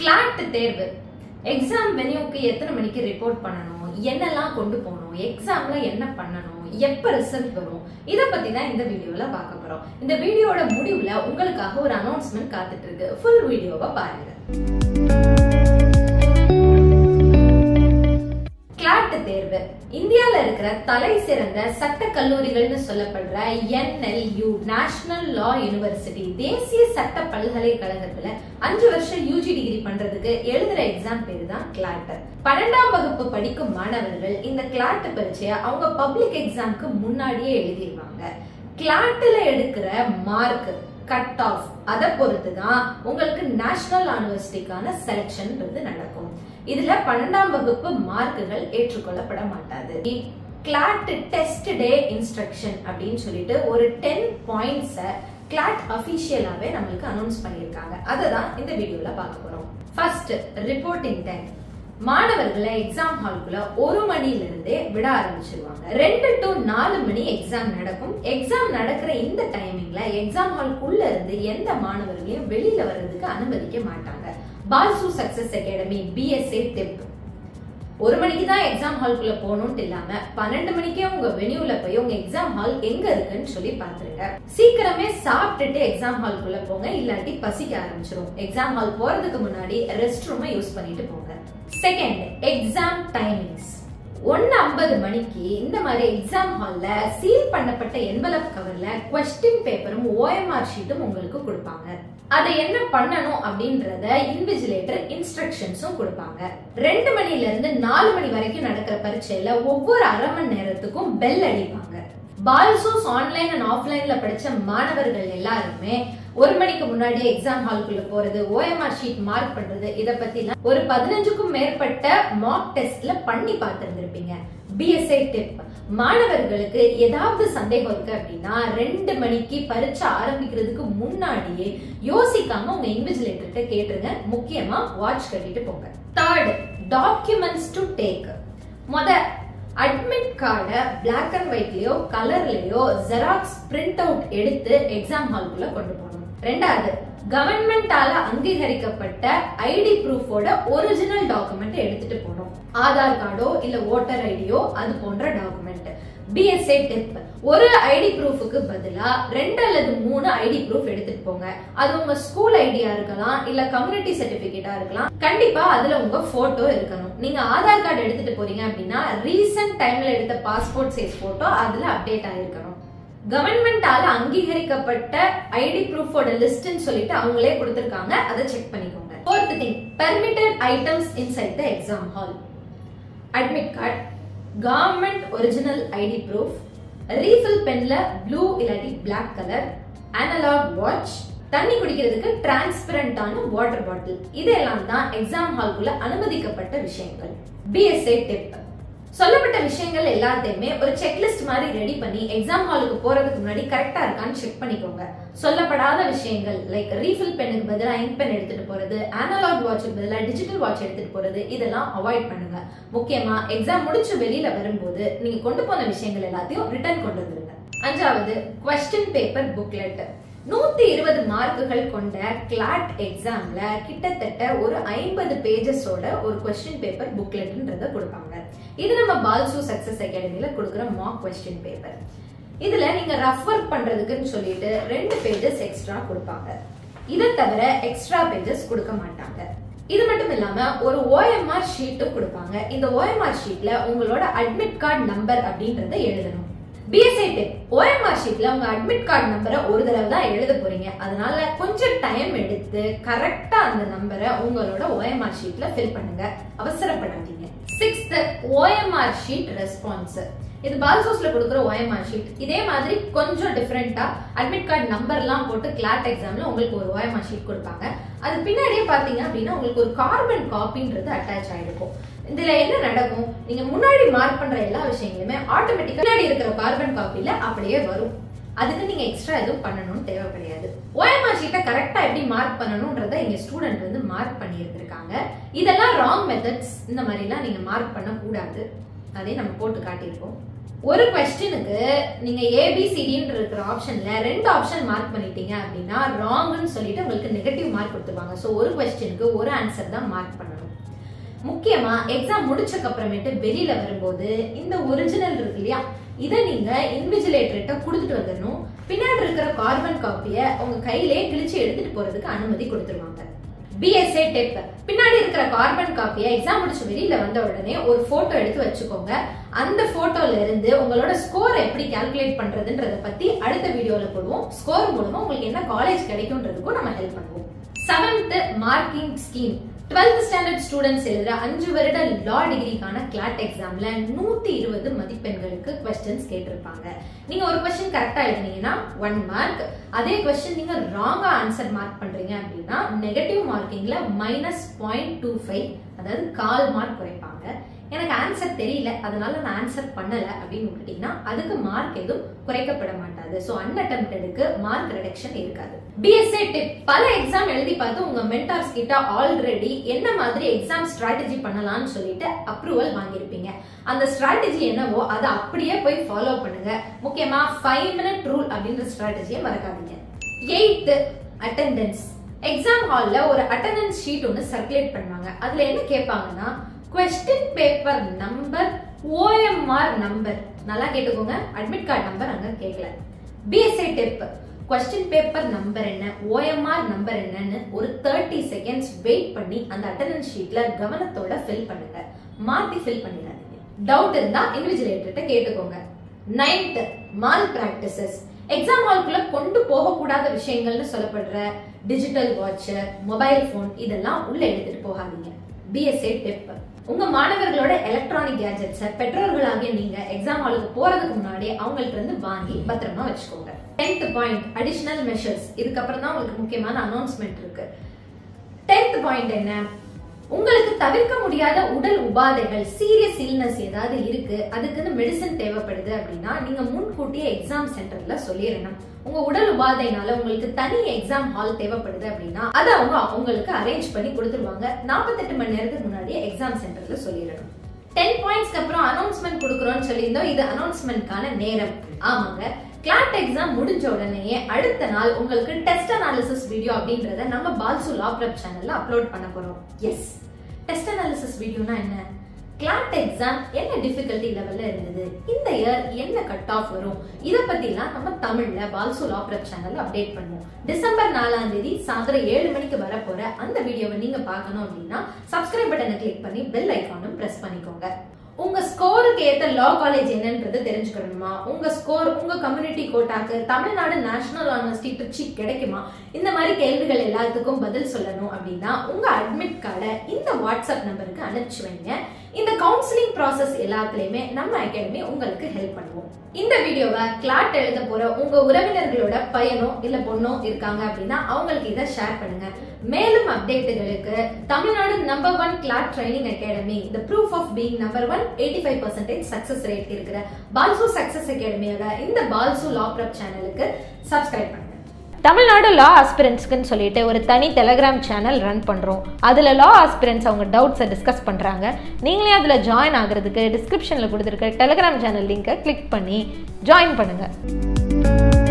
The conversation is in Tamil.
கிளாட் தேர்வு எக்ஸாம் வென்யூக்கு எத்தனை மணிக்கு ரிப்போர்ட் பண்ணணும், என்னெல்லாம் கொண்டு போகணும், எக்ஸாம்ல என்ன பண்ணணும், எப்ப ரிசல்ட் வரும், இத பத்தி தான் இந்த வீடியோல பார்க்க போறோம். இந்த வீடியோட முடிவுல உங்களுக்காக ஒரு அனௌன்ஸ்மெண்ட் காத்துட்டு இருக்கு. ஃபுல் வீடியோவை பாருங்க. கிளாட் தேர்வு இந்தியால இருக்கிற தலை சிறந்த சட்ட கல்லூரிகள்னு சொல்லப்படுற NLU நேஷனல் லா யூனிவர்சிட்டி தேசிய சட்ட பல்கலைக்கழகத்துல 5 வருஷம் UG டிகிரி பண்றதுக்கு எழுதுற எக்ஸாம் பேரு தான் கிளாட். 12ஆம் வகுப்பு படிக்கும் மாணவர்கள் இந்த கிளாட் பரீட்சையை அவங்க பப்ளிக் எக்ஸாம்க்கு முன்னாடியே எழுதிடுவாங்க. கிளாட்ல எடுக்கிற மார்க் கட் ஆஃப் அதை பொறுத்துதான் உங்களுக்கு நேஷனல் யூனிவர்சிட்டிக்கான செலக்ஷன்ன்றது நடக்கும். இதுல 12ஆம் வகுப்பு மார்க்குகள் ஏற்றுக்கொள்ளப்பட மாட்டாது. கிளாட் டெஸ்ட் டே இன்ஸ்ட்ரக்ஷன் அப்படின்னு சொல்லிட்டு ஒரு 10 பாயிண்ட்ஸ் கிளாட் அபிஷியலாவே நம்மளுக்கு அனௌன்ஸ் பண்ணிருக்காங்க. அததான் இந்த வீடியோல பார்க்க போறோம். First, reporting time. மாணவர்களை எக்ஸாம் ஹால்குள்ள 1 மணில இருந்தே விட ஆரம்பிச்சிருவாங்க. 2 to 4 மணி எக்ஸாம் நடக்கும். எக்ஸாம் நடக்கிற இந்த டைமிங்ல எக்ஸாம் ஹால்குள்ள இருந்து எந்த மாணவர்களையும் வெளியில வர்றதுக்கு அனுமதிக்க மாட்டாங்க. பால்சு சக்சஸ் அகாடமி BSA TIP 1 மணிக்கு தான் எக்ஸாம் ஹால்குள்ள போகணும்னு இல்லாம 12 மணிக்கே உங்க வென்யூல போய் உங்க எக்ஸாம் ஹால் எங்க இருக்குன்னு சொல்லி பாத்துருங்க. சீக்கிரமே சாப்பிட்டுட்டு எக்ஸாம் ஹால்குள்ள போங்க, இல்லாட்டி பசிக்க ஆரம்பிச்சிடும். எக்ஸாம் ஹால் போறதுக்கு முன்னாடி ரெஸ்ட் ரூமை யூஸ் பண்ணிட்டு போங்க. Second, exam timings. 1:50 மணிக்கு இந்த மாதிரி எக்ஸாம் ஹால்ல சீல் பண்ணப்பட்ட என்வலப் கவர்ல கொஸ்டின் பேப்பரும் OMR ஷீட்டும் உங்களுக்கு கொடுப்பாங்க. அதை என்ன பண்ணணும் அப்படின்றத இன்விஜிலேட்டர் இன்ஸ்ட்ரக்ஷன்ஸும் கொடுப்பாங்க. 2 மணில இருந்து 4 மணி வரைக்கும் நடக்கிற பரீட்சையில ஒவ்வொரு அரை மணி நேரத்துக்கும் பெல் அடிப்பாங்க. பால்சூஸ் ஆன்லைன் அண்ட் ஆஃப்லைன்ல படிச்ச மாணவர்கள் எல்லாருமே 1 மணிக்கு முன்னாடி எக்ஸாம் ஹால்குள்ள போறது, OMR ஷீட் மார்க் பண்றது, இத பத்தி ஒரு 15க்கும் மேற்பட்ட மாக் டெஸ்ட்ல பண்ணி பார்த்திருந்திருப்பீங்க. BSA TIP மாணவர்களுக்கு ஏதாவது சந்தேகம் இருக்கு அப்படின்னா 2 மணிக்கு பரீட்சை ஆரம்பிக்கிறதுக்கு முன்னாடியே யோசிக்காம உங்க இன்விஜிலேட்டர்கிட்ட கேட்டுருங்க. முக்கியமா வாட்ச் கட்டிட்டு போங்க. Third, documents to take. Admit கார்டை பிளாக் அண்ட் ஒயிட்லயோ கலர்லயோ ஜெராக்ஸ் பிரிண்ட் அவுட் எடுத்து எக்ஸாம் ஹால்குள்ள கொண்டு போகணும். ரெண்டாவது, கவர்மெண்டால அங்கீகரிக்கப்பட்ட ஐடி ப்ரூஃபோட ஒரிஜினல் டாக்குமெண்ட் எடுத்துட்டு போகணும். ஆதார் கார்டோ இல்ல ஓட்டர் ஐடியோ அது போன்ற டாக்குமெண்ட். BSA TIP ஒரு ஐடி ப்ரூஃபுக்கு பதிலா 2 அல்லது 3 ஐடி ப்ரூஃப் எடுத்துட்டு போங்க. அது உங்க ஸ்கூல் ஐடியா இருக்கலாம், இல்ல கம்யூனிட்டி சர்டிபிகேட்டா இருக்கலாம். கண்டிப்பா அதுல உங்க போட்டோ இருக்கணும். நீங்க ஆதார் கார்டு எடுத்துட்டு போறீங்க அப்படின்னா ரீசன்ட் டைம்ல எடுத்த பாஸ்போர்ட் சைஸ் போட்டோ அதுல அப்டேட் ஆயிருக்கணும். கவர்மெண்டால அங்கீகரிக்கப்பட்ட ஐடி ப்ரூஃபோட லிஸ்ட்னு சொல்லிட்டு அவங்களே கொடுத்திருக்காங்க, அதை செக் பண்ணிக்கோங்க. Fourth thing, permitted items inside the exam hall. Admit card, government original ID proof, refill பென்ல ப்ளூ இல்லாட்டி பிளாக் கலர், அனலாக் வாட்ச், தண்ணி குடிக்கிறதுக்கு டிரான்ஸ்பரண்டான வாட்டர் பாட்டில், இதெல்லாம் தான் எக்ஸாம் ஹால்குள்ள அனுமதிக்கப்பட்ட விஷயங்கள். BSA TIP சொல்லப்பட்ட விஷயங்கள் எல்லாத்தையுமே ஒரு செக்லிஸ்ட் மாதிரி ரெடி பண்ணி எக்ஸாம் ஹாலுக்கு போறதுக்கு முன்னாடி கரெக்டா இருக்கான்னு செக் பண்ணிக்கோங்க. சொல்லப்படாத விஷயங்கள் லைக் ரீஃபில் பென்னுக்கு பதிலா இங்க் பென் எடுத்துட்டு போறது, அனலாக் வாட்சுக்கு பதிலா டிஜிட்டல் வாட்ச் எடுத்துட்டு போறது, இதெல்லாம் அவாய்ட் பண்ணுங்க. முக்கியமா எக்ஸாம் முடிச்சு வெளியில வரும்போது நீங்க கொண்டு போன விஷயங்கள் எல்லாத்தையும் ரிட்டர்ன் கொண்டு வந்துருங்க. அஞ்சாவது, கொஸ்டின் பேப்பர் புக்லெட். 120 மார்க்குகள் கொண்ட கிளாட் எக்ஸாம்ல கிட்டத்தட்ட ஒரு 50 பேஜஸோட ஒரு கொஸ்டின் பேப்பர் புக்லெட்ன்றத கொடுப்பாங்க. இது நம்ம பால்சு சக்சஸ் அகாடமில கொடுக்குற மாக் கொஸ்டின் பேப்பர். இதுல நீங்க ரஃப் ஒர்க் பண்றதுக்குன்னு சொல்லிட்டு 2 பேஜஸ் எக்ஸ்ட்ரா கொடுப்பாங்க. இதை தவிர எக்ஸ்ட்ரா பேஜஸ் கொடுக்க மாட்டாங்க. இது மட்டும் இல்லாம ஒரு OMR ஷீட்டும் கொடுப்பாங்க. இந்த OMR ஷீட்ல உங்களோட அட்மிட் கார்டு நம்பர் அப்படின்றத எழுதணும். BSA TIP OMR ஷீட்ல உங்க அட்மிட் கார்டு நம்பரை ஒரு தடவை தான் எழுத போறீங்க. அதனால கொஞ்சம் டைம் எடுத்து கரெக்டா அந்த நம்பரை உங்களோட OMR ஷீட்ல ஃபில் பண்ணுங்க, அவசரப்படாதீங்க. 6th, OMR sheet response. இது பால்சோஸ்ல கொடுக்குற OMR ஷீட். இதே மாதிரி கொஞ்சம் டிஃபரெண்டா அட்மிட் கார்டு நம்பர்லாம் போட்டு கிளாட் எக்ஸாம்ல உங்களுக்கு ஒரு OMR ஷீட் கொடுப்பாங்க. அது பின்னாடியே பாத்தீங்க அப்படின்னா உங்களுக்கு ஒரு கார்பன் காப்பின்றது அட்டாச் ஆயிருக்கும். இதுல என்ன நடக்கும், நீங்க முன்னாடி மார்க் பண்ற எல்லா விஷயங்களுமே ஆட்டோமேட்டிக்கா முன்னாடி இருக்கிற கார்பன் காப்பில அப்படியே வரும். அதுக்கு நீங்க எக்ஸ்ட்ரா எதுவும் பண்ணணும்னு தேவை கிடையாது. OMR ஷீட்டை கரெக்டா எப்படி மார்க் பண்ணணும்ன்றத இங்க ஸ்டூடெண்ட் வந்து மார்க் பண்ணி இருந்திருக்காங்க. இதெல்லாம் ராங் மெத்தட்ஸ். இந்த மாதிரி எல்லாம் நீங்க மார்க் பண்ண கூடாது. அதே நம்ம போட்டு காட்டியிருக்கோம். ஒரு क्वेश्चनக்கு நீங்க ABCDன்ற இருக்கிற ஆப்ஷன்ல ரெண்டு ஆப்ஷன் மார்க் பண்ணிட்டீங்க அப்படினா ராங்னு சொல்லிட்டு உங்களுக்கு நெகட்டிவ் மார்க் கொடுத்துருவாங்க. சோ ஒரு क्वेश्चनக்கு ஒரு ஆன்சர் தான் மார்க் பண்ணணும். முக்கியமா எக்ஸாம் முடிச்சதுக்கு அப்புறமேட்டு வெளியில வரும்போது இந்த ஒரிஜினல் இருக்கு இல்லையா, இத நீங்க இன்விஜிலேட்டர்ட்ட கொடுத்துட்டு வந்துடணும். பின்னாடி இருக்கிற கார்பன் காப்பியை உங்க கையிலே கிழிச்சு எடுத்துட்டு போறதுக்கு அனுமதி கொடுத்துருவாங்க. BSA டிப், பின்னாடி இருக்கிற கார்பன் காப்பியை எக்ஸாம் முடிச்சு வெளியில வந்த உடனே ஒரு போட்டோ எடுத்து வச்சுக்கோங்க. அந்த போட்டோல இருந்து உங்களோட ஸ்கோர் எப்படி கால்குலேட் பண்றதுன்றத பத்தி அடுத்த வீடியோல போடுவோம். ஸ்கோர் மூலமா உங்களுக்கு என்ன காலேஜ் கிடைக்கும்ன்றதுக்கும் நம்ம ஹெல்ப் பண்ணுவோம். 7th marking scheme. 12th standard students எழுதுற 5 வருட லா டிகிரிக்கான கிளாட் எக்ஸாம்ல 120 மதிப்பெண்களுக்கு क्वेश्चंस கேட்டிருப்பாங்க. நீங்க ஒரு क्वेश्चन கரெக்ட்டா எழுதினீங்கன்னா 1 மார்க், அதே क्वेश्चन நீங்க ராங்கா ஆன்சர் மார்க் பண்றீங்க அப்படினா நெகட்டிவ் மார்க்கிங்ல -0.25 அதாவது 1/4 மார்க் குறைப்பாங்க. எனக்கு ஆன்சர் தெரியல அதனால நான் ஆன்சர் பண்ணல அப்படின்னு விட்டுட்டீங்கன்னா அதுக்கு மார்க் எதுவும் குறைக்கப்பட மாட்டாது. சோ அன்அட்டெம்ப்டடுக்கு மார்க் ரிடக்ஷன் இருக்காது. BSA டிப், பல எக்ஸாம் எழுதி பார்த்து உங்க மென்டார்ஸ் கிட்ட ஆல்ரெடி என்ன மாதிரி எக்ஸாம் ஸ்ட்ராட்டஜி பண்ணலாம்னு சொல்லிட்டு அப்ரூவல் வாங்கியிருப்பீங்க. அந்த ஸ்ட்ராட்டஜி என்னவோ அதை அப்படியே போய் ஃபாலோ பண்ணுங்க. முக்கியமா 5 minute ரூல் அப்படின்ற ஸ்ட்ராட்டஜியை மறக்காதீங்க. 8th attendance. எக்ஸாம் ஹால்ல ஒரு அட்டெண்டன்ஸ் ஷீட் ஒன்னு சர்க்குலேட் பண்ணுவாங்க. அதுல என்ன கேட்பாங்கன்னா question paper number OMR number, நல்லா கேட்டுக்கோங்க, அட்மிட் கார்டு நம்பர் அங்க கேட்கல. BSA டிப், क्वेश्चन पेपर நம்பர் என்ன, OMR நம்பர் என்னன்னு ஒரு 30 செகண்ட்ஸ் வெயிட் பண்ணி அந்த அட்டெண்டன்ஸ் ஷீட்ல கவனத்தோட ஃபில் பண்ணுங்க. மாத்தி ஃபில் பண்ணிடாதீங்க. டவுட் இருந்தா இன்விஜிலேட்டர்ட்ட கேட்டுக்கோங்க. 9th mall practices. எக்ஸாம் ஹால்குள்ள கொண்டு போக கூடாத விஷயங்கள்னு சொல்லப்படுற டிஜிட்டல் வாட்ச், மொபைல் போன் இதெல்லாம் உள்ள எடுத்துட்டு போகாதீங்க. BSA டிப், உங்க மாணவர்களோட எலக்ட்ரானிக் கேஜெட்ஸை பெற்றோர்களாகிய நீங்க எக்ஸாம் ஹாலுக்கு போறதுக்கு முன்னாடி அவங்கள்ட்ட இருந்து வாங்கி பத்திரமா வச்சுக்கோங்க. 10th point additional measures. இதுக்கப்புறம் தான் உங்களுக்கு முக்கியமான அனௌன்ஸ்மெண்ட் இருக்கு. 10th பாயிண்ட் என்ன, உங்களுக்கு தவிர்க்க முடியாத உடல் உபாதைகள், சீரியஸ் இல்னஸ் ஏதாவது இருக்கு, அதுக்குன்னு மெடிசன் தேவைப்படுது அப்படின்னா நீங்க முன்கூட்டியே எக்ஸாம் சென்டர்ல சொல்லிடணும். உங்க உடல் உபாதைனால உங்களுக்கு தனி எக்ஸாம் ஹால் தேவைப்படுது அப்படின்னா அதை அவங்க உங்களுக்கு அரேஞ்ச் பண்ணி கொடுத்துருவாங்க. 48 மணி நேரத்துக்கு முன்னாடியே எக்ஸாம் சென்டர்ல சொல்லிடணும். 10 பாயிண்ட்ஸ்க்கு அப்புறம் அனௌன்ஸ்மெண்ட் கொடுக்குறோம்னு சொல்லியிருந்தோம். இது அனௌன்ஸ்மெண்ட்கான நேரம். ஆமாங்க, கிளாட் எக்ஸாம் முடிஞ்ச உடனே அடுத்த நாள் உங்களுக்கு டெஸ்ட் அனாலிசிஸ் வீடியோ அப்படின்றத நம்ம பால்சு லா பிரப் சேனல்ல அப்லோட் பண்ண போறோம். எஸ், டெஸ்ட் அனாலிசிஸ் வீடியோனா என்ன, கிளாட் எக்ஸாம் என்ன டிஃபிகல்ட்டி லெவல்ல இருந்தது, இந்த இயர் என்ன கட் ஆஃப் வரும், இத பத்திலாம் நம்ம தமிழ்ல பால்சு லா பிரப் சேனல்ல அப்டேட் பண்ணுவோம். டிசம்பர் 4ஆம் தேதி சாயந்தரம் 7 மணிக்கு வரப்போற அந்த வீடியோவை நீங்க பார்க்கணும் அப்படின்னா சப்ஸ்கிரைப் பட்டனை கிளிக் பண்ணி பெல் ஐகானும் பிரஸ் பண்ணிக்கோங்க. உங்க ஸ்கோருக்கு ஏத்த லா காலேஜ் என்னன்றது தெரிஞ்சுக்கணுமா, உங்க ஸ்கோர் உங்க கம்யூனிட்டி கோட்டாக்கு தமிழ்நாடு நேஷனல் யூனிவர்சிட்டி திருச்சி கிடைக்குமா, இந்த மாதிரி கேள்விகள் எல்லாத்துக்கும் பதில் சொல்லணும் அப்படின்னா உங்க அட்மிட் கார்டை இந்த வாட்ஸ்அப் நம்பருக்கு அனுப்பிச்சு வைங்க. இந்த கவுன்சிலிங் ப்ராசஸ் எல்லாத்துலயுமே நம்ம அகாடமி உங்களுக்கு ஹெல்ப் பண்ணுவோம். இந்த வீடியோவை கிளாட் எழுத போற உங்க உறவினர்களோட பையனோ இல்ல பொண்ணோ இருக்காங்க அப்படின்னா அவங்களுக்கு இதை ஷேர் பண்ணுங்க. மேலும் அப்டேட்டுகளுக்கு Tamil Nadu number 1 CLAT training academy, the proof of being number 1 85% success rate இருக்கிற பால்சு சக்சஸ் அகாடமியோட இந்த பால்சு லா பிரப் சேனலுக்கு சப்ஸ்கிரைப் பண்ணுங்க. தமிழ்நாடு லா ஆஸ்பிரன்ட்ஸ்க்குன்னு சொல்லிட்டு ஒரு தனி டெலிகிராம் சேனல் ரன் பண்ணுறோம். அதில் லா ஆஸ்பிரன்ட்ஸ் அவங்க டவுட்ஸை டிஸ்கஸ் பண்ணுறாங்க. நீங்களே அதில் ஜாயின் ஆகிறதுக்கு டிஸ்கிரிப்ஷனில் கொடுத்துருக்க டெலிகிராம் சேனல் லிங்கை கிளிக் பண்ணி ஜாயின் பண்ணுங்கள்.